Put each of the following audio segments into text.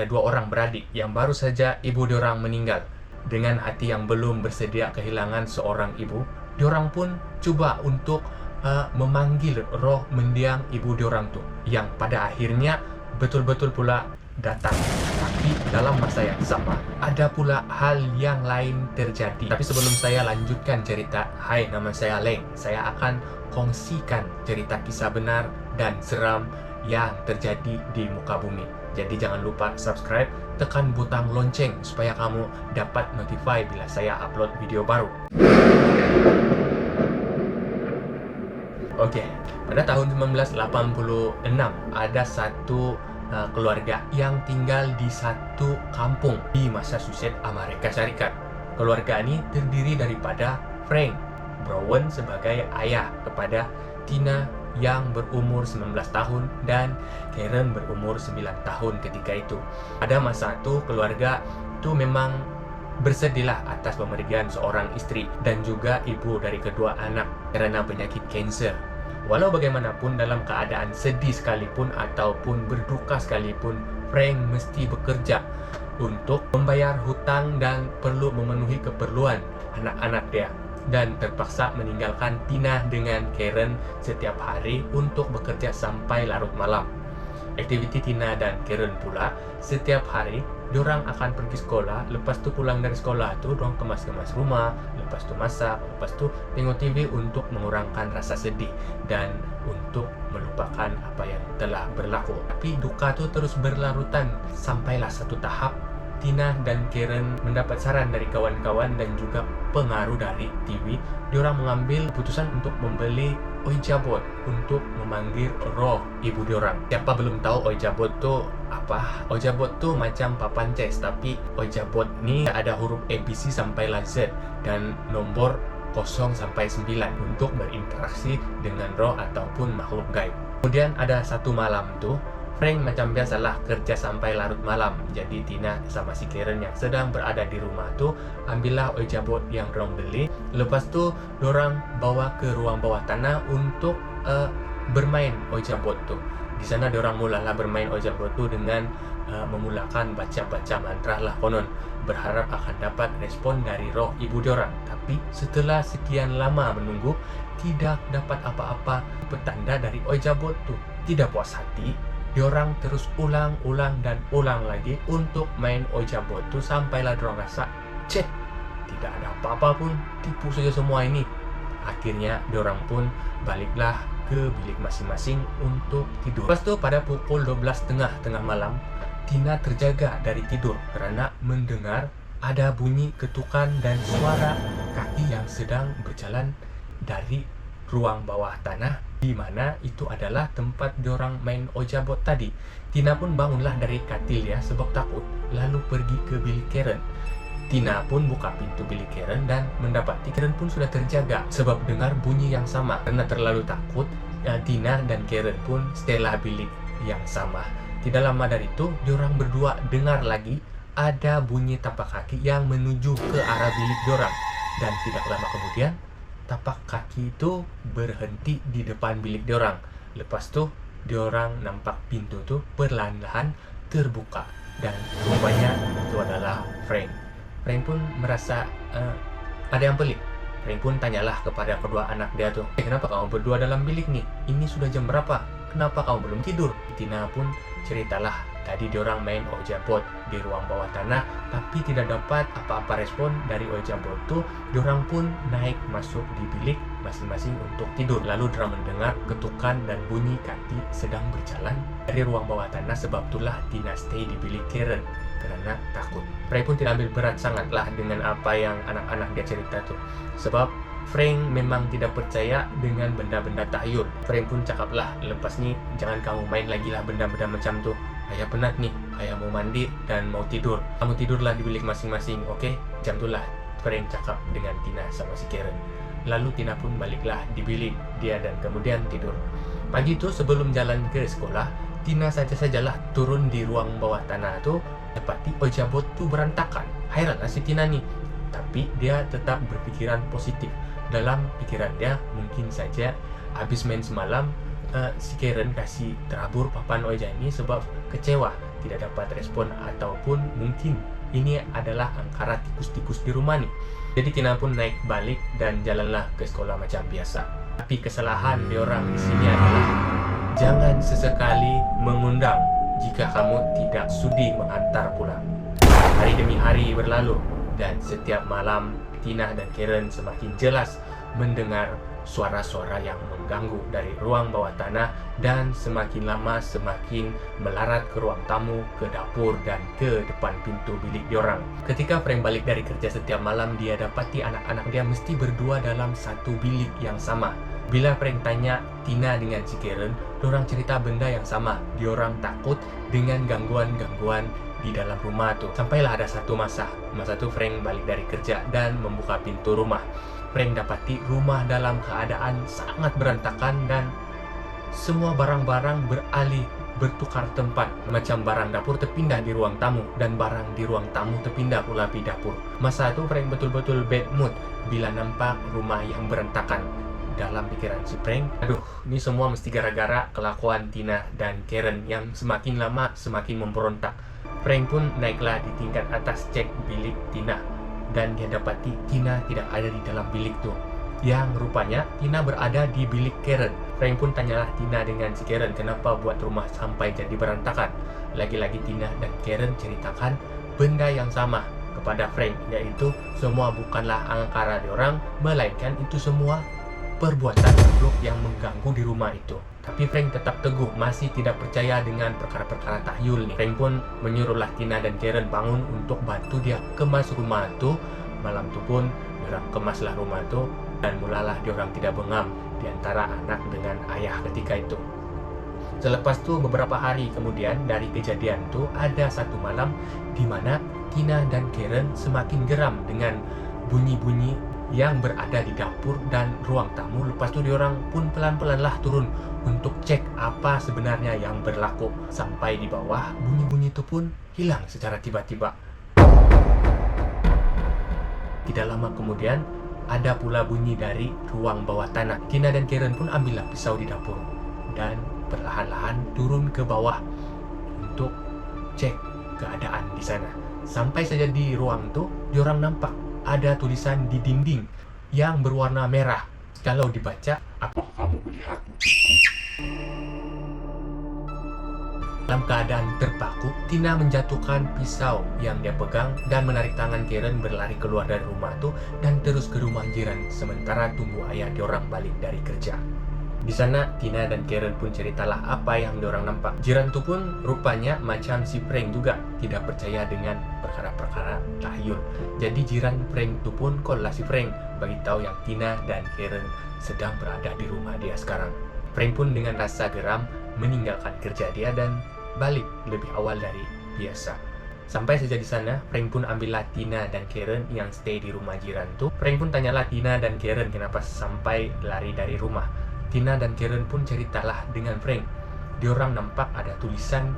Ada dua orang beradik yang baru saja ibu diorang meninggal. Dengan hati yang belum bersedia kehilangan seorang ibu, diorang pun coba untuk memanggil roh mendiang ibu diorang tuh, yang pada akhirnya betul-betul pula datang. Tapi dalam masa yang sama, ada pula hal yang lain terjadi. Tapi sebelum saya lanjutkan cerita, hai, nama saya Leng. Saya akan kongsikan cerita kisah benar dan seram yang terjadi di muka bumi. Jadi jangan lupa subscribe, tekan butang lonceng supaya kamu dapat notify bila saya upload video baru. Oke, pada tahun 1986 ada satu keluarga yang tinggal di satu kampung di Massachusetts, Amerika Serikat. Keluarga ini terdiri daripada Frank Brown sebagai ayah kepada Tina yang berumur 19 tahun dan Karen berumur 9 tahun ketika itu. Pada masa itu keluarga itu memang bersedihlah atas pemergian seorang istri dan juga ibu dari kedua anak karena penyakit kanser. Walau bagaimanapun, dalam keadaan sedih sekalipun ataupun berduka sekalipun, Frank mesti bekerja untuk membayar hutang dan perlu memenuhi keperluan anak-anak dia, dan terpaksa meninggalkan Tina dengan Karen setiap hari untuk bekerja sampai larut malam. Aktiviti Tina dan Karen pula, setiap hari diorang akan pergi sekolah. Lepas tu pulang dari sekolah tu diorang kemas-kemas rumah, lepas tu masak, lepas tu tengok TV untuk mengurangkan rasa sedih dan untuk melupakan apa yang telah berlaku. Tapi duka tu terus berlarutan sampailah satu tahap Tina dan Karen mendapat saran dari kawan-kawan dan juga pengaruh dari TV. Diorang mengambil keputusan untuk membeli Ouija board untuk memanggil roh ibu diorang. Siapa belum tahu Ouija board tu apa? Ouija board tu macam papan chess, tapi Ouija board ni ada huruf ABC sampai Z dan nomor 0 sampai 9 untuk berinteraksi dengan roh ataupun makhluk gaib. Kemudian ada satu malam tu Frank macam biasalah kerja sampai larut malam. Jadi Tina sama si Karen yang sedang berada di rumah tu ambillah Ouija board yang dorang beli. Lepas tu dorang bawa ke ruang bawah tanah untuk bermain Ouija board tu. Di sana dorang mulalah bermain Ouija board tu dengan memulakan baca-baca mantra lah konon, berharap akan dapat respon dari roh ibu diorang. Tapi setelah sekian lama menunggu, tidak dapat apa-apa petanda dari Ouija board tu. Tidak puas hati, diorang terus ulang dan ulang lagi untuk main Ouija board tu sampailah diorang rasa, cek, tidak ada apa-apa pun, tipu saja semua ini. Akhirnya diorang pun baliklah ke bilik masing-masing untuk tidur. Lepas tu pada pukul 12.30 tengah malam, Tina terjaga dari tidur kerana mendengar ada bunyi ketukan dan suara kaki yang sedang berjalan dari ruang bawah tanah, di mana itu adalah tempat diorang main Ouija board tadi. Tina pun bangunlah dari katil ya sebab takut, lalu pergi ke bilik Karen. Tina pun buka pintu bilik Karen dan mendapati Karen pun sudah terjaga sebab dengar bunyi yang sama. Karena terlalu takut, Tina dan Karen pun setelah bilik yang sama. Tidak lama dari itu, diorang berdua dengar lagi ada bunyi tapak kaki yang menuju ke arah bilik diorang. Dan tidak lama kemudian, tapak kaki itu berhenti di depan bilik diorang. Lepas tu diorang nampak pintu tu perlahan-lahan terbuka dan rupanya itu adalah Frank. Frank pun merasa ada yang pelik. Frank pun tanyalah kepada kedua anak dia tuh, kenapa kamu berdua dalam bilik nih? Ini sudah jam berapa? Kenapa kamu belum tidur? Tina pun ceritalah, tadi diorang main Ouija board di ruang bawah tanah, tapi tidak dapat apa-apa respon dari Ouija board tuh. Diorang pun naik masuk di bilik masing-masing untuk tidur. Lalu diorang mendengar ketukan dan bunyi kaki sedang berjalan dari ruang bawah tanah. Sebab itulah Tina stay di bilik Karen karena takut. Frank pun tidak ambil berat sangatlah dengan apa yang anak-anak dia cerita tuh, sebab Frank memang tidak percaya dengan benda-benda tahyul. Frank pun cakaplah, lepas ni jangan kamu main lagi lah benda-benda macam tu. Ayah penat nih, ayah mau mandi dan mau tidur. Kamu tidurlah di bilik masing-masing, oke? Jam itulah Frank cakap dengan Tina sama si Karen. Lalu Tina pun baliklah di bilik dia dan kemudian tidur. Pagi itu sebelum jalan ke sekolah, Tina sajalah turun di ruang bawah tanah tu, dapati Ouija board tu berantakan. Heranlah si Tina nih, tapi dia tetap berpikiran positif. Dalam pikiran dia, mungkin saja habis main semalam si Karen kasih terabur papan Ouija ini sebab kecewa tidak dapat respon, ataupun mungkin ini adalah angkara tikus-tikus di rumah nih. Jadi Tina pun naik balik dan jalanlah ke sekolah macam biasa. Tapi kesalahan diorang di sini adalah jangan sesekali mengundang jika kamu tidak sudi mengantar pulang. Hari demi hari berlalu dan setiap malam Tina dan Karen semakin jelas mendengar suara-suara yang mengganggu dari ruang bawah tanah, dan semakin lama semakin melarat ke ruang tamu, ke dapur, dan ke depan pintu bilik diorang. Ketika Frank balik dari kerja setiap malam, dia dapati anak-anak dia mesti berdua dalam satu bilik yang sama. Bila Frank tanya Tina dengan si Karen, diorang cerita benda yang sama. Diorang takut dengan gangguan-gangguan di dalam rumah tuh. Sampailah ada satu masa tuh Frank balik dari kerja dan membuka pintu rumah. Frank dapati rumah dalam keadaan sangat berantakan dan semua barang-barang beralih bertukar tempat. Macam barang dapur terpindah di ruang tamu dan barang di ruang tamu terpindah pula di dapur. Masa itu Frank betul-betul bad mood bila nampak rumah yang berantakan. Dalam pikiran si Frank, aduh, ini semua mesti gara-gara kelakuan Tina dan Karen yang semakin lama semakin memberontak. Frank pun naiklah di tingkat atas cek bilik Tina, dan dia dapati Tina tidak ada di dalam bilik tuh. Yang rupanya Tina berada di bilik Karen. Frank pun tanyalah Tina dengan si Karen kenapa buat rumah sampai jadi berantakan. Lagi-lagi Tina dan Karen ceritakan benda yang sama kepada Frank, yaitu semua bukanlah angkara diorang, melainkan itu semua perbuatan makhluk yang mengganggu di rumah itu. Tapi Frank tetap teguh, masih tidak percaya dengan perkara-perkara tahyul nih. Frank pun menyuruhlah Tina dan Karen bangun untuk bantu dia kemas rumah itu. Malam itu pun diorang kemaslah rumah itu, dan mulalah diorang tidak bengam di antara anak dengan ayah ketika itu. Selepas itu beberapa hari kemudian dari kejadian itu, ada satu malam di mana Tina dan Karen semakin geram dengan bunyi-bunyi yang berada di dapur dan ruang tamu. Lepas itu diorang pun pelan-pelanlah turun untuk cek apa sebenarnya yang berlaku. Sampai di bawah, bunyi-bunyi itu pun hilang secara tiba-tiba. Tidak lama kemudian, ada pula bunyi dari ruang bawah tanah. Tina dan Karen pun ambillah pisau di dapur dan perlahan-lahan turun ke bawah untuk cek keadaan di sana. Sampai saja di ruang itu, diorang nampak ada tulisan di dinding yang berwarna merah. Kalau dibaca, apa kamu melihat? Dalam keadaan terpaku, Tina menjatuhkan pisau yang dia pegang dan menarik tangan Karen berlari keluar dari rumah itu dan terus ke rumah jiran, sementara tunggu ayah diorang balik dari kerja. Di sana Tina dan Karen pun ceritalah apa yang diorang nampak. Jiran itu pun rupanya macam si Frank juga, tidak percaya dengan perkara-perkara tahyul. Jadi jiran Frank itu pun lah si Frank bagi tahu yang Tina dan Karen sedang berada di rumah dia sekarang. Frank pun dengan rasa geram meninggalkan kerja dia dan balik lebih awal dari biasa. Sampai saja di sana, Frank pun ambillah Tina dan Karen yang stay di rumah jiran tuh. Frank pun tanyalah Tina dan Karen kenapa sampai lari dari rumah. Tina dan Karen pun ceritalah dengan Frank. Diorang nampak ada tulisan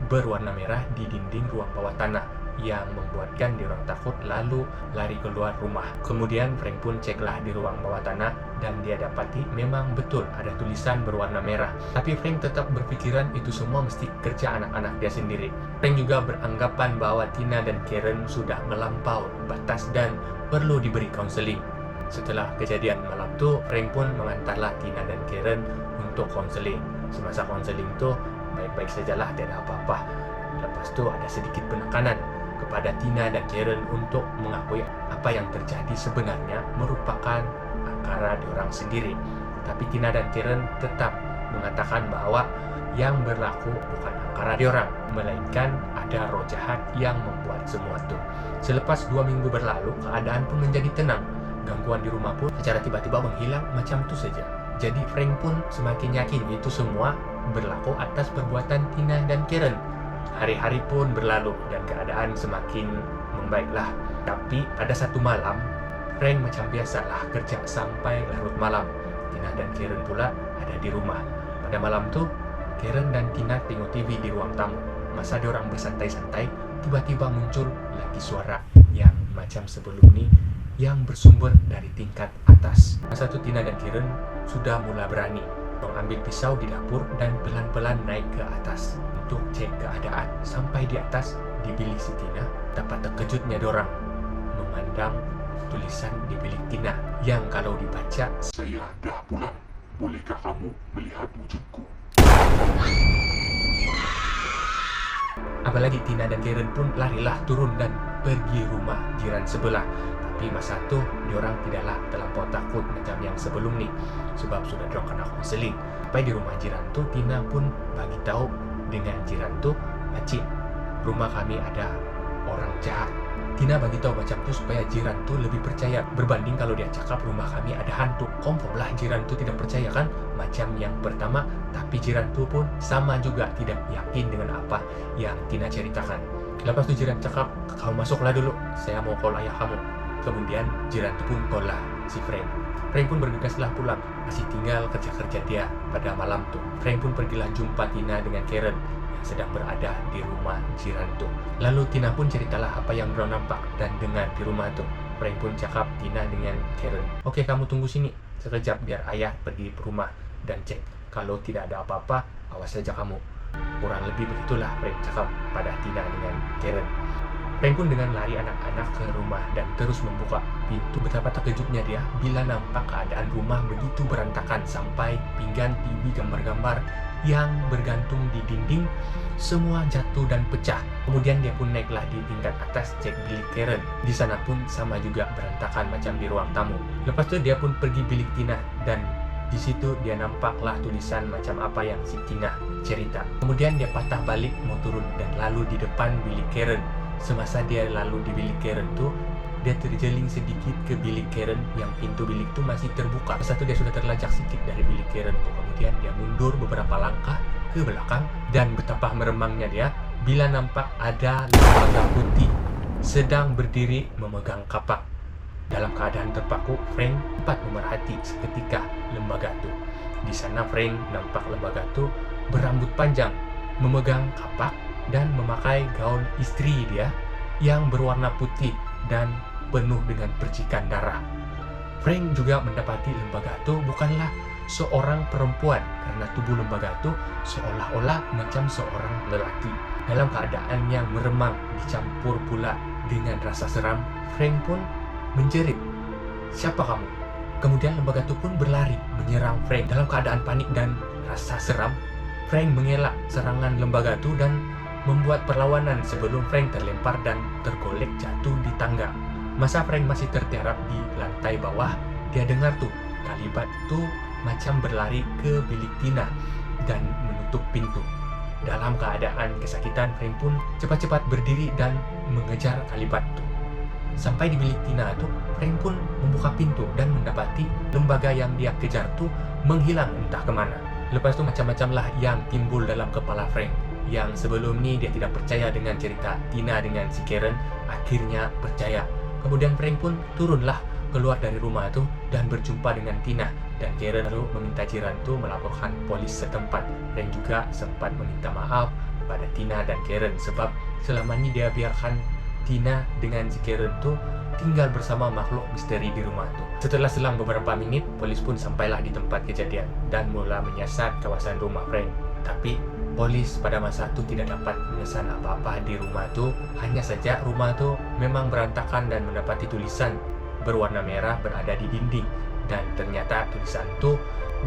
berwarna merah di dinding ruang bawah tanah yang membuatkan diorang takut lalu lari keluar rumah. Kemudian Frank pun ceklah di ruang bawah tanah dan dia dapati memang betul ada tulisan berwarna merah. Tapi Frank tetap berpikiran itu semua mesti kerja anak-anak dia sendiri. Frank juga beranggapan bahwa Tina dan Karen sudah melampau batas dan perlu diberi konseling. Setelah kejadian malam itu, Frank pun mengantarlah Tina dan Karen untuk konseling. Semasa konseling itu baik-baik sajalah, tidak ada apa-apa. Lepas itu ada sedikit penekanan kepada Tina dan Karen untuk mengakui apa yang terjadi sebenarnya merupakan angkara diorang sendiri. Tapi Tina dan Karen tetap mengatakan bahwa yang berlaku bukan angkara diorang, melainkan ada roh jahat yang membuat semua itu. Selepas 2 minggu berlalu, keadaan pun menjadi tenang. Gangguan di rumah pun secara tiba-tiba menghilang macam itu saja. Jadi Frank pun semakin yakin itu semua berlaku atas perbuatan Tina dan Karen. Hari-hari pun berlalu dan keadaan semakin membaiklah. Tapi pada satu malam, Frank macam biasalah kerja sampai larut malam. Tina dan Karen pula ada di rumah. Pada malam tu, Karen dan Tina tengok TV di ruang tamu. Masa diorang bersantai-santai, tiba-tiba muncul lagi suara yang macam sebelum ni, yang bersumber dari tingkat atas. Masa itu Tina dan Karen sudah mula berani Ambil pisau di dapur dan pelan-pelan naik ke atas untuk cek keadaan. Sampai di atas, di bilik si Tina, dapat terkejutnya dorang memandang tulisan di bilik Tina yang kalau dibaca, "Saya dah pulang. Bolehkah kamu melihat wujudku?" Apalagi Tina dan Karen pun larilah turun dan pergi rumah jiran sebelah. Tapi masa tu diorang tidaklah terlampau takut macam yang sebelum ni, sebab sudah diorang kena konseling. Sampai di rumah jiran tu, Tina pun bagi tahu dengan jiran tu, "Pakcik, rumah kami ada orang jahat." Tina bagi tahu macam tu supaya jiran tu lebih percaya, berbanding kalau dia cakap rumah kami ada hantu. Confirm lah jiran tu tidak percaya kan, macam yang pertama. Tapi jiran tu pun sama juga tidak yakin dengan apa yang Tina ceritakan. Lepas tu jiran cakap, "Kamu masuklah dulu, saya mau call ayah kamu." Kemudian jiran tu pun call lah si Frank. Frank pun bergegaslah pulang, masih tinggal kerja-kerja dia pada malam tu. Frank pun pergilah jumpa Tina dengan Karen yang sedang berada di rumah jiran tu. Lalu Tina pun ceritalah apa yang dia nampak dan dengar di rumah tu. Frank pun cakap Tina dengan Karen, "Oke, kamu tunggu sini sekejap biar ayah pergi ke rumah dan cek. Kalau tidak ada apa-apa, awas saja kamu." Kurang lebih begitulah Frank cakap pada Tina dengan Karen. Frank pun dengan lari anak-anak ke rumah dan terus membuka pintu. Betapa terkejutnya dia bila nampak keadaan rumah begitu berantakan, sampai pinggan TV gambar-gambar yang bergantung di dinding semua jatuh dan pecah. Kemudian dia pun naiklah di tingkat atas cek bilik Karen. Di sana pun sama juga berantakan macam di ruang tamu. Lepas itu dia pun pergi bilik Tina dan di situ dia nampaklah tulisan macam apa yang si Tina cerita. Kemudian dia patah balik mau turun dan lalu di depan bilik Karen. Semasa dia lalu di bilik Karen tu, dia terjeling sedikit ke bilik Karen yang pintu bilik tu masih terbuka. Satu dia sudah terlajak sedikit dari bilik Karen tu. Kemudian dia mundur beberapa langkah ke belakang dan betapa meremangnya dia bila nampak ada lembaga putih sedang berdiri memegang kapak. Dalam keadaan terpaku, Frank sempat memerhati seketika lembaga tu. Di sana Frank nampak lembaga tu berambut panjang, memegang kapak dan memakai gaun istri dia yang berwarna putih dan penuh dengan percikan darah. Frank juga mendapati lembaga itu bukanlah seorang perempuan karena tubuh lembaga itu seolah-olah macam seorang lelaki. Dalam keadaan yang meremang dicampur pula dengan rasa seram, Frank pun menjerit, "Siapa kamu?" Kemudian lembaga itu pun berlari menyerang Frank. Dalam keadaan panik dan rasa seram, Frank mengelak serangan lembaga itu dan membuat perlawanan sebelum Frank terlempar dan tergolek jatuh di tangga. Masa Frank masih tertiarap di lantai bawah, dia dengar tuh kalibat tuh macam berlari ke bilik Tina dan menutup pintu. Dalam keadaan kesakitan, Frank pun cepat-cepat berdiri dan mengejar kalibat tuh. Sampai di bilik Tina tuh, Frank pun membuka pintu dan mendapati lembaga yang dia kejar tuh menghilang entah kemana. Lepas itu macam-macam lah yang timbul dalam kepala Frank. Yang sebelum ni dia tidak percaya dengan cerita Tina dengan si Karen, akhirnya percaya. Kemudian Frank pun turunlah keluar dari rumah itu dan berjumpa dengan Tina dan Karen, lalu meminta jiran itu melaporkan polis setempat. Frank juga sempat meminta maaf pada Tina dan Karen sebab selama ini dia biarkan Tina dengan si Karen itu tinggal bersama makhluk misteri di rumah itu. Setelah selang beberapa menit, polis pun sampailah di tempat kejadian dan mula menyiasat kawasan rumah Frank. Tapi polis pada masa itu tidak dapat mengesan apa-apa di rumah itu. Hanya saja rumah itu memang berantakan dan mendapati tulisan berwarna merah berada di dinding. Dan ternyata tulisan itu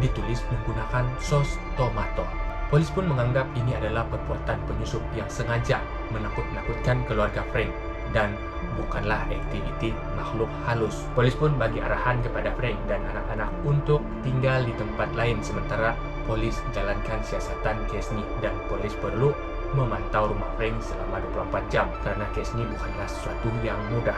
ditulis menggunakan sos tomato. Polis pun menganggap ini adalah perbuatan penyusup yang sengaja menakut-nakutkan keluarga Frank dan bukanlah aktiviti makhluk halus. Polis pun bagi arahan kepada Frank dan anak-anak untuk tinggal di tempat lain sementara polis jalankan siasatan kes ni, dan polis perlu memantau rumah Frank selama 24 jam karena kes ni bukanlah sesuatu yang mudah.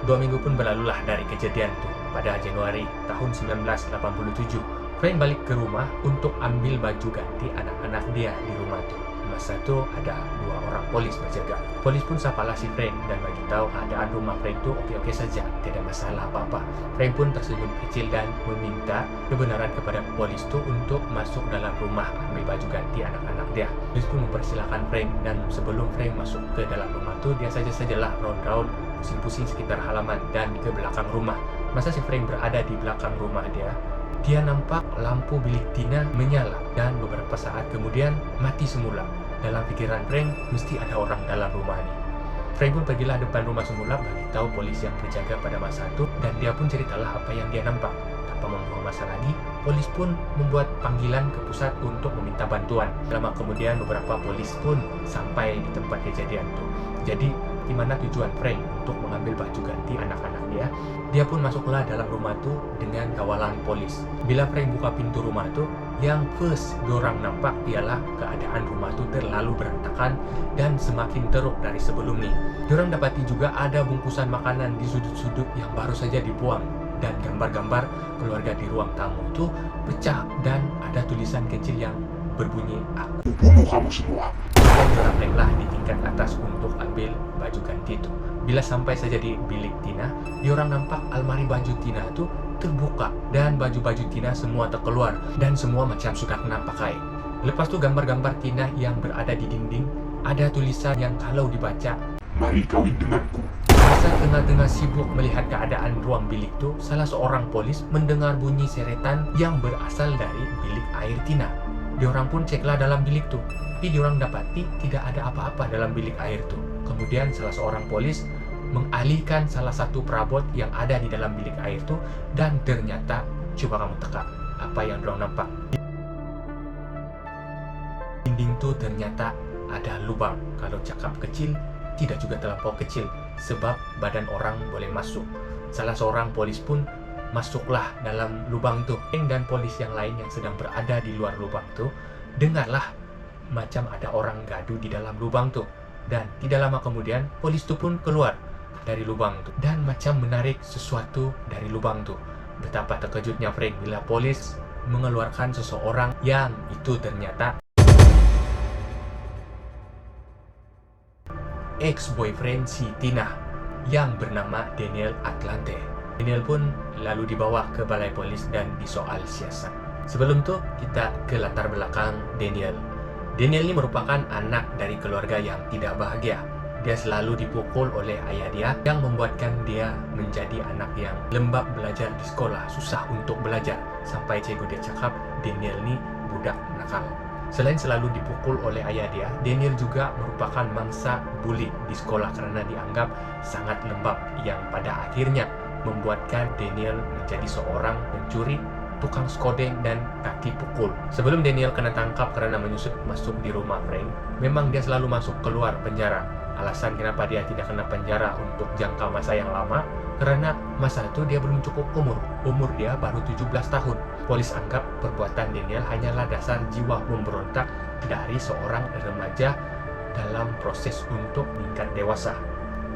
2 minggu pun berlalulah dari kejadian itu. Pada Januari tahun 1987, Frank balik ke rumah untuk ambil baju ganti anak-anak dia di rumah itu. Masa itu ada 2 orang polis berjaga. Polis pun sapalah si Frank dan bagi tahu keadaan rumah Frank itu oke-oke saja, tidak masalah apa-apa. Frank pun tersenyum kecil dan meminta kebenaran kepada polis itu untuk masuk dalam rumah ambil baju ganti anak-anak dia. Polis pun mempersilahkan Frank dan sebelum Frank masuk ke dalam rumah itu, dia saja-sajalah round-round pusing-pusing sekitar halaman dan ke belakang rumah. Masa si Frank berada di belakang rumah dia, dia nampak lampu bilik Tina menyala dan beberapa saat kemudian mati semula. Dalam pikiran Frank, mesti ada orang dalam rumah ini. Frank pun pergilah depan rumah semula bagi tahu polisi yang berjaga pada masa itu, dan dia pun ceritalah apa yang dia nampak. Tanpa membuang masa lagi, polis pun membuat panggilan ke pusat untuk meminta bantuan. Lama kemudian beberapa polis pun sampai di tempat kejadian itu. Jadi di mana tujuan Frank untuk mengambil baju ganti anak-anak dia pun masuklah dalam rumah itu dengan kawalan polis. Bila Frank buka pintu rumah itu, yang first diorang nampak ialah keadaan rumah itu terlalu berantakan dan semakin teruk dari sebelum ini. Diorang dapati juga ada bungkusan makanan di sudut-sudut yang baru saja dibuang, dan gambar-gambar keluarga di ruang tamu itu pecah dan ada tulisan kecil yang berbunyi, "Aku Bunuh kamu semua. dan diorang naiklah di tingkat atas untuk ambil baju ganti itu. Bila sampai saja di bilik Tina, diorang nampak almari baju Tina itu terbuka dan baju-baju Tina semua terkeluar dan semua macam sudah kena pakai. Lepas itu gambar-gambar Tina yang berada di dinding, ada tulisan yang kalau dibaca, Mari kawin denganku." masa tengah-tengah sibuk melihat keadaan ruang bilik itu, salah seorang polis mendengar bunyi seretan yang berasal dari bilik air Tina. Diorang pun ceklah dalam bilik itu, tapi diorang dapati tidak ada apa-apa dalam bilik air itu. Kemudian salah seorang polis mengalihkan salah satu perabot yang ada di dalam bilik air itu, dan ternyata, coba kamu teka apa yang diorang nampak. Dinding itu ternyata ada lubang. Kalau cakap kecil, tidak juga terlampau kecil, sebab badan orang boleh masuk. Salah seorang polis pun masuklah dalam lubang itu. Dan polis yang lain yang sedang berada di luar lubang itu dengarlah macam ada orang gaduh di dalam lubang itu. Dan tidak lama kemudian polis itu pun keluar dari lubang itu dan macam menarik sesuatu dari lubang itu. Betapa terkejutnya Frank bila polis mengeluarkan seseorang yang itu ternyata ex-boyfriend si Tina yang bernama Daniel Atlante. Daniel pun lalu dibawa ke balai polis dan disoal siasat. Sebelum itu kita ke latar belakang Daniel. Daniel ini merupakan anak dari keluarga yang tidak bahagia. Dia selalu dipukul oleh ayah dia yang membuatkan dia menjadi anak yang lembab belajar di sekolah, susah untuk belajar. Sampai cikgu dia cakap Daniel ini budak nakal. Selain selalu dipukul oleh ayah dia, Daniel juga merupakan mangsa bully di sekolah karena dianggap sangat lembab, yang pada akhirnya membuatkan Daniel menjadi seorang pencuri, tukang skodeng, dan kaki pukul. Sebelum Daniel kena tangkap karena menyusup masuk di rumah Frank, memang dia selalu masuk keluar penjara. Alasan kenapa dia tidak kena penjara untuk jangka masa yang lama, karena masa itu dia belum cukup umur. Umur dia baru 17 tahun. Polis anggap perbuatan Daniel hanyalah dasar jiwa memberontak dari seorang remaja dalam proses untuk meningkat dewasa.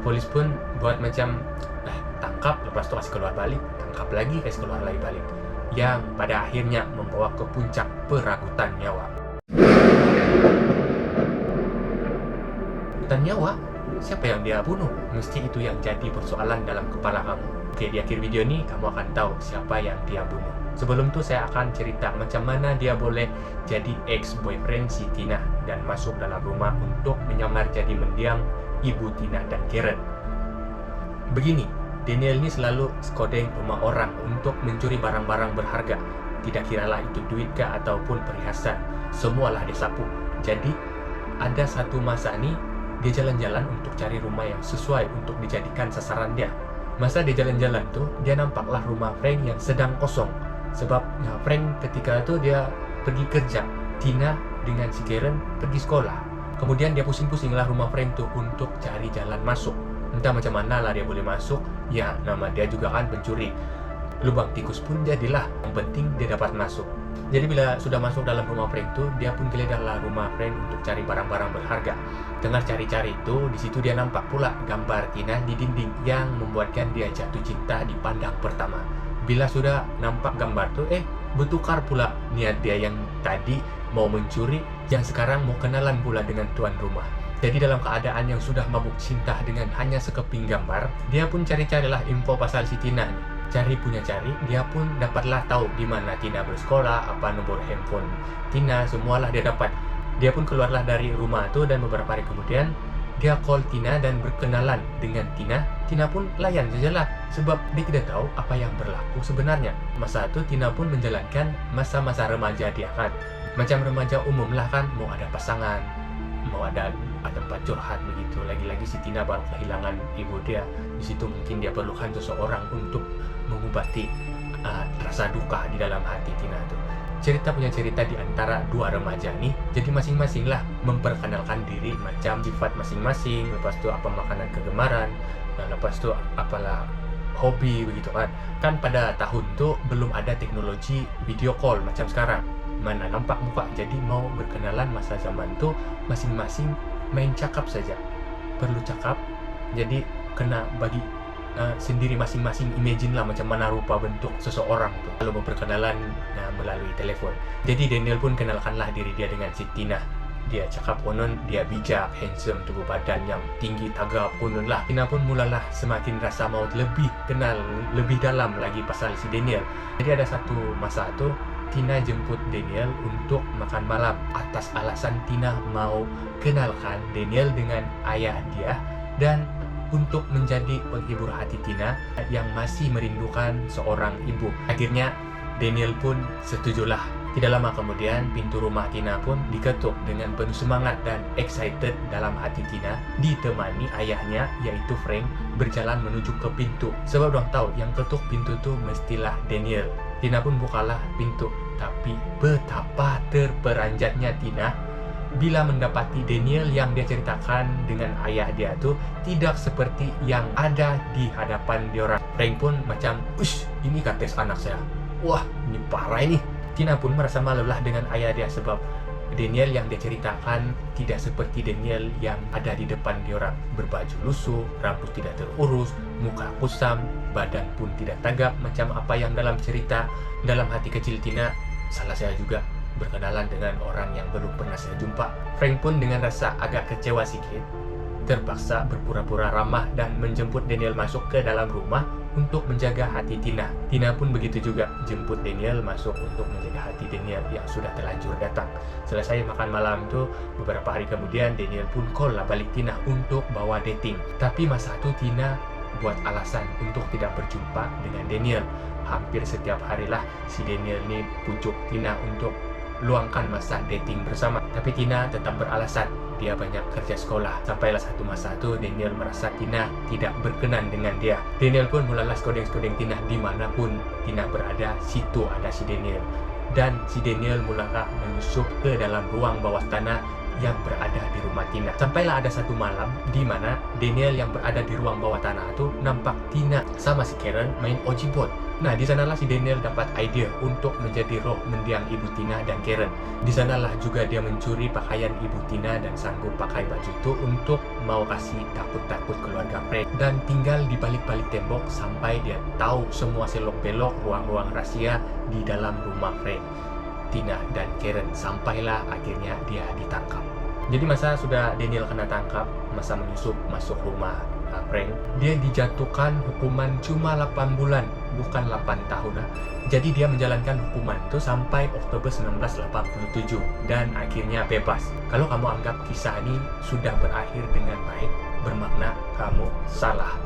Polis pun buat macam tangkap, lepas itu kasih keluar balik, tangkap lagi, kasih keluar lagi balik, yang pada akhirnya membawa ke puncak peragutan nyawa. Dan nyawa, siapa yang dia bunuh? Mesti itu yang jadi persoalan dalam kepala kamu. Oke, di akhir video ini kamu akan tahu siapa yang dia bunuh. Sebelum itu saya akan cerita macam mana dia boleh jadi ex-boyfriend si Tina dan masuk dalam rumah untuk menyamar jadi mendiang ibu Tina dan Karen. Begini, Daniel ini selalu skodeng rumah orang untuk mencuri barang-barang berharga. Tidak kiralah itu duit kah ataupun perhiasan, semualah dia sapu. Jadi ada satu masa nih dia jalan-jalan untuk cari rumah yang sesuai untuk dijadikan sasaran dia. Masa dia jalan-jalan tuh, dia nampaklah rumah Frank yang sedang kosong. Sebab Frank ketika itu dia pergi kerja, Tina dengan si Karen pergi sekolah. Kemudian dia pusing-pusinglah rumah Frank tuh untuk cari jalan masuk. Entah macam mana lah dia boleh masuk, ya nama dia juga kan pencuri. Lubang tikus pun jadilah, yang penting dia dapat masuk. Jadi bila sudah masuk dalam rumah Frank itu, dia pun geledahlah rumah Frank untuk cari barang-barang berharga. Tengah cari-cari itu, di situ dia nampak pula gambar Tina di dinding yang membuatkan dia jatuh cinta di pandang pertama. Bila sudah nampak gambar itu, bertukar pula niat dia yang tadi mau mencuri, yang sekarang mau kenalan pula dengan tuan rumah. Jadi dalam keadaan yang sudah mabuk cinta dengan hanya sekeping gambar, dia pun cari-carilah info pasal si Tina nih. Cari punya cari, dia pun dapatlah tahu di mana Tina bersekolah, apa nomor handphone Tina, semualah dia dapat. Dia pun keluarlah dari rumah itu dan beberapa hari kemudian dia call Tina dan berkenalan dengan Tina. Tina pun layan sajalah sebab dia tidak tahu apa yang berlaku sebenarnya. Masa itu Tina pun menjalankan masa-masa remaja dia kan. Macam remaja umum lah kan, mau ada pasangan, mau ada tempat curhat begitu. Lagi-lagi si Tina baru kehilangan ibu dia. Di situ mungkin dia perlukan seseorang untuk mengobati rasa duka di dalam hati Tina tuh. Cerita punya cerita di antara dua remaja nih, jadi masing-masing lah memperkenalkan diri macam sifat masing-masing, lepas itu apa makanan kegemaran, dan lepas itu apalah hobi begitu kan. Kan pada tahun tuh belum ada teknologi video call macam sekarang, mana nampak muka. Jadi mau berkenalan masa zaman tuh masing-masing main cakap saja, perlu cakap. Jadi kena bagi sendiri masing-masing imagine lah macam mana rupa bentuk seseorang tuh kalau mau berkenalan melalui telepon. Jadi Daniel pun kenalkanlah diri dia dengan si Tina. Dia cakap konon dia bijak, handsome, tubuh badan yang tinggi, tagap konon lah. Tina pun mulalah semakin rasa mau lebih kenal lebih dalam lagi pasal si Daniel. Jadi ada satu masa tuh Tina jemput Daniel untuk makan malam atas alasan Tina mau kenalkan Daniel dengan ayah dia dan untuk menjadi penghibur hati Tina yang masih merindukan seorang ibu. Akhirnya Daniel pun setujulah. Tidak lama kemudian pintu rumah Tina pun diketuk dengan penuh semangat dan excited dalam hati Tina, ditemani ayahnya yaitu Frank berjalan menuju ke pintu. Sebab orang tahu yang ketuk pintu tuh mestilah Daniel. Tina pun bukalah pintu, tapi betapa terperanjatnya Tina bila mendapati Daniel yang dia ceritakan dengan ayah dia tuh tidak seperti yang ada di hadapan diorang. Frank pun macam, "Ush, ini kates anak saya. Wah, ini parah ini." Tina pun merasa malu lah dengan ayah dia sebab Daniel yang dia ceritakan tidak seperti Daniel yang ada di depan diorang. Berbaju lusuh, rambut tidak terurus, muka kusam, badan pun tidak tagak macam apa yang dalam cerita. Dalam hati kecil Tina, salah saya juga berkenalan dengan orang yang belum pernah saya jumpa. Frank pun dengan rasa agak kecewa sedikit terpaksa berpura-pura ramah dan menjemput Daniel masuk ke dalam rumah untuk menjaga hati Tina. Tina pun begitu juga jemput Daniel masuk untuk menjaga hati Daniel yang sudah terlanjur datang. Selesai makan malam tuh beberapa hari kemudian Daniel pun call lah balik Tina untuk bawa dating. Tapi masa itu Tina buat alasan untuk tidak berjumpa dengan Daniel. Hampir setiap harilah si Daniel nih pujuk Tina untuk luangkan masa dating bersama. Tapi Tina tetap beralasan dia banyak kerja sekolah. Sampailah satu masa itu Daniel merasa Tina tidak berkenan dengan dia. Daniel pun mulalah skodeng-skodeng Tina dimanapun Tina berada, situ ada si Daniel. Dan si Daniel mulalah menyusup ke dalam ruang bawah tanah yang berada di rumah Tina. Sampailah ada satu malam di mana Daniel yang berada di ruang bawah tanah itu nampak Tina sama si Karen main ojibot. Nah, di sanalah si Daniel dapat ide untuk menjadi roh mendiang ibu Tina dan Karen. Di sanalah juga dia mencuri pakaian ibu Tina dan sanggup pakai baju itu untuk mau kasih takut-takut keluarga Frank dan tinggal di balik-balik tembok sampai dia tahu semua selok-belok ruang-ruang rahasia di dalam rumah Frank, Tina dan Karen. Sampailah akhirnya dia ditangkap. Jadi masa sudah Daniel kena tangkap, masa menyusup masuk rumah Frank, dia dijatuhkan hukuman cuma 8 bulan, bukan 8 tahun. Jadi dia menjalankan hukuman itu sampai Oktober 1987 dan akhirnya bebas. Kalau kamu anggap kisah ini sudah berakhir dengan baik, bermakna kamu salah.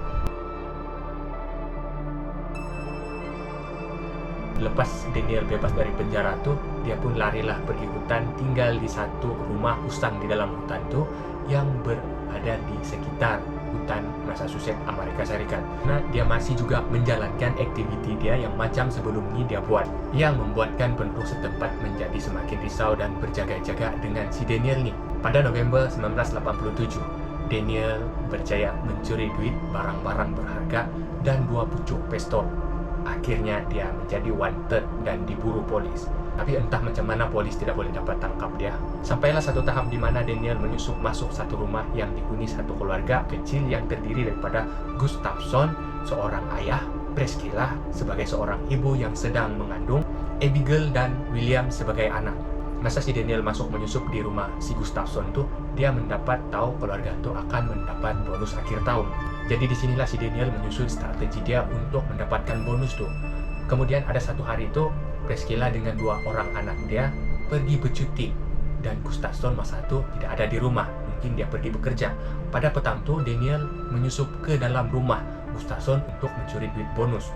Lepas Daniel bebas dari penjara tuh, dia pun larilah pergi hutan, tinggal di satu rumah usang di dalam hutan tuh yang berada di sekitar hutan Massachusetts, Amerika Serikat. Nah, dia masih juga menjalankan aktiviti dia yang macam sebelum ini dia buat, yang membuatkan penduduk setempat menjadi semakin risau dan berjaga-jaga dengan si Daniel nih. Pada November 1987, Daniel berjaya mencuri duit, barang-barang berharga, dan 2 pucuk pistol. Akhirnya dia menjadi wanted dan diburu polis. Tapi entah macam mana polis tidak boleh dapat tangkap dia. Sampailah satu tahap di mana Daniel menyusup masuk satu rumah yang dihuni satu keluarga kecil yang terdiri daripada Gustafson, seorang ayah, Priscilla sebagai seorang ibu yang sedang mengandung, Abigail dan William sebagai anak. Masa si Daniel masuk menyusup di rumah si Gustafson tuh, dia mendapat tahu keluarga itu akan mendapat bonus akhir tahun. Jadi disinilah si Daniel menyusun strategi dia untuk mendapatkan bonus tuh. Kemudian ada satu hari itu, Priscilla dengan 2 orang anak dia pergi bercuti dan Gustafson masa itu tidak ada di rumah mungkin dia pergi bekerja. Pada petang itu Daniel menyusup ke dalam rumah Gustafsson untuk mencuri duit bonus.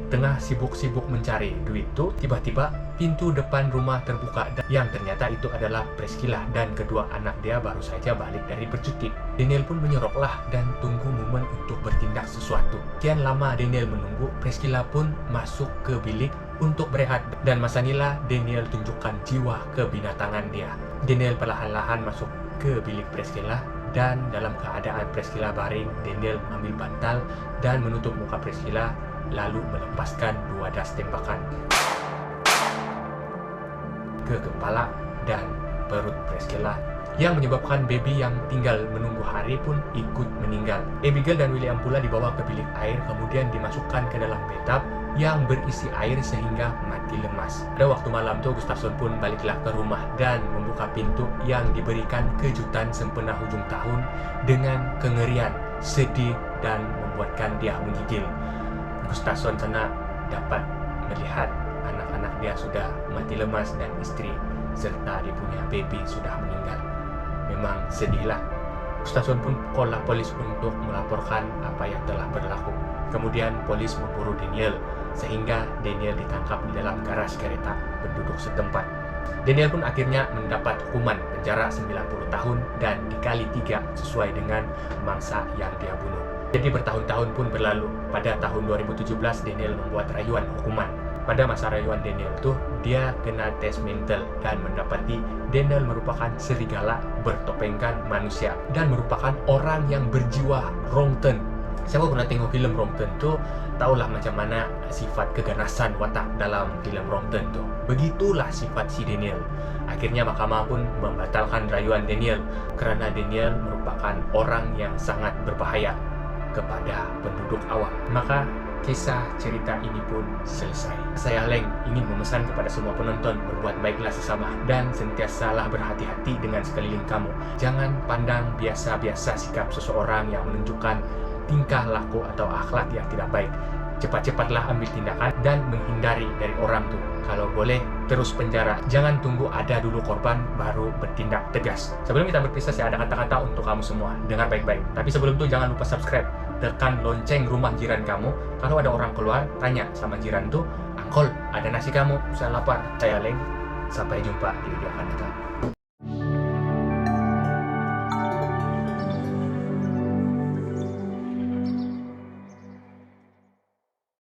Tengah sibuk-sibuk mencari duit itu, tiba-tiba pintu depan rumah terbuka yang ternyata itu adalah Priscilla dan kedua anak dia baru saja balik dari bercuti. Daniel pun menyoroklah dan tunggu momen untuk bertindak sesuatu. Kian lama Daniel menunggu, Priscilla pun masuk ke bilik untuk berehat dan masa inilah Daniel tunjukkan jiwa kebinatangan dia. Daniel perlahan-lahan masuk ke bilik Priscilla dan dalam keadaan Priscilla baring, Daniel mengambil bantal dan menutup muka Priscilla lalu melepaskan 2 das tembakan ke kepala dan perut Priscilla yang menyebabkan baby yang tinggal menunggu hari pun ikut meninggal. Abigail dan William pula dibawa ke bilik air kemudian dimasukkan ke dalam bathtub yang berisi air sehingga mati lemas. Pada waktu malam tuh Gustafsson pun baliklah ke rumah dan membuka pintu yang diberikan kejutan sempena hujung tahun dengan kengerian, sedih dan membuatkan dia menggigil. Gustafsson sana dapat melihat anak-anak dia sudah mati lemas dan istri serta dia punya baby sudah meninggal. Memang sedihlah. Gustafsson pun call polis untuk melaporkan apa yang telah berlaku. Kemudian polis memburu Daniel sehingga Daniel ditangkap di dalam garas kereta penduduk setempat. Daniel pun akhirnya mendapat hukuman penjara 90 tahun dan dikali 3 sesuai dengan mangsa yang dia bunuh. Jadi bertahun-tahun pun berlalu. Pada tahun 2017 Daniel membuat rayuan hukuman. Pada masa rayuan Daniel tuh dia kena tes mental dan mendapati Daniel merupakan serigala bertopengkan manusia dan merupakan orang yang berjiwa wrong turn. Siapa pernah tengok film Wrong Turn tuh tahulah macam mana sifat keganasan watak dalam film Wrong Turn tuh. Begitulah sifat si Daniel. Akhirnya mahkamah pun membatalkan rayuan Daniel karena Daniel merupakan orang yang sangat berbahaya kepada penduduk awam. Maka kisah cerita ini pun selesai. Saya Leng ingin memesan kepada semua penonton berbuat baiklah sesama dan sentiasalah berhati-hati dengan sekeliling kamu. Jangan pandang biasa-biasa sikap seseorang yang menunjukkan tingkah laku atau akhlak yang tidak baik. Cepat-cepatlah ambil tindakan dan menghindari dari orang tuh. Kalau boleh terus penjara. Jangan tunggu ada dulu korban baru bertindak tegas. Sebelum kita berpisah, saya ada kata-kata untuk kamu semua. Dengar baik-baik. Tapi sebelum itu jangan lupa subscribe. Tekan lonceng rumah jiran kamu. Kalau ada orang keluar, tanya sama jiran tuh, "Angkol, ada nasi kamu? Saya lapar." Saya Leng. Sampai jumpa di video akan datang.